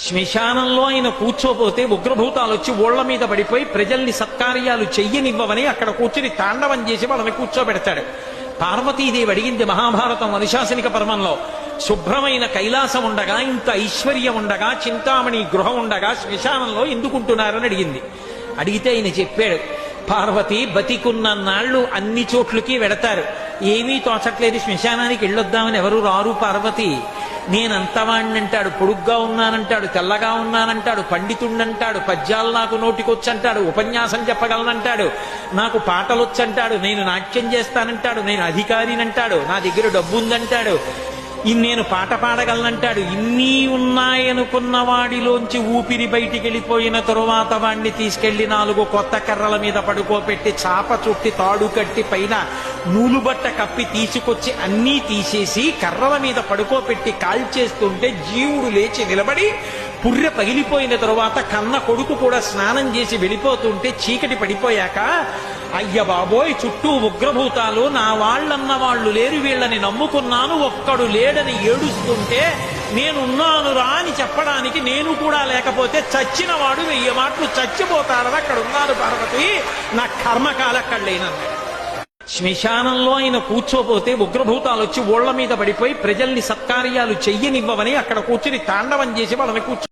శ్మశానంలో ఆయన కూర్చోపోతే ఉగ్రభూతాలు వచ్చి ఓళ్ల మీద పడిపోయి ప్రజల్ని సత్కార్యాలు చెయ్యనివ్వవని అక్కడ కూర్చుని తాండవం చేసి వాళ్ళని కూర్చోబెడతాడు. పార్వతీదేవి అడిగింది మహాభారతం అనుశాసనిక పర్వంలో, శుభ్రమైన కైలాసం ఉండగా, ఇంత ఐశ్వర్యం ఉండగా, చింతామణి గృహం ఉండగా శ్మశానంలో ఎందుకుంటున్నారని అడిగింది. అడిగితే ఆయన చెప్పాడు, పార్వతి బతికున్న నాళ్ళు అన్ని చోట్లకి వెడతారు, ఏమీ తోచట్లేదు, శ్మశానానికి వెళ్ళొద్దామని ఎవరు రారు పార్వతి. నేనంతవాణ్ణంటాడు, పొడుగ్గా ఉన్నానంటాడు, తెల్లగా ఉన్నానంటాడు, పండితుండంటాడు, పద్యాలు నాకు నోటికొచ్చంటాడు, ఉపన్యాసం చెప్పగలనంటాడు, నాకు పాటలొచ్చంటాడు, నేను నాట్యం చేస్తానంటాడు, నేను అధికారినంటాడు, నా దగ్గర డబ్బు ఉందంటాడు, నేను పాట పాడగలనంటాడు. ఇన్ని ఉన్నాయనుకున్న వాడిలోంచి ఊపిరి బయటికి వెళ్ళిపోయిన తరువాత వాణ్ణి తీసుకెళ్లి 4 కొత్త కర్రల మీద పడుకోబెట్టి చాప చుట్టి తాడు కట్టి పైన నూలుబట్ట కప్పి తీసుకొచ్చి అన్నీ తీసేసి కర్రల మీద పడుకోబెట్టి కాల్చేస్తుంటే జీవుడు లేచి నిలబడి పుర్రె పగిలిపోయిన తరువాత కన్న కొడుకు కూడా స్నానం చేసి వెళ్ళిపోతుంటే చీకటి పడిపోయాక, అయ్య బాబోయ్ చుట్టూ ఉగ్రభూతాలు, నా వాళ్ళన్న వాళ్ళు లేరు, వీళ్ళని నమ్ముకున్నాను, ఒక్కడు లేడని ఏడుస్తుంటే నేనున్నాను రా అని చెప్పడానికి నేను కూడా లేకపోతే చచ్చిన వాడు 1000 మాటలు చచ్చిపోతాడని అక్కడ ఉన్నాను పార్వతి, నా కర్మకాల అక్కడ లేనన్నాడు. శ్మశానంలో ఆయన కూర్చోపోతే ఉగ్రభూతాలు వచ్చి ఓళ్ల మీద పడిపోయి ప్రజల్ని సత్కార్యాలు చెయ్యనివ్వవని అక్కడ కూర్చుని తాండవం చేసి వాళ్ళని కూర్చో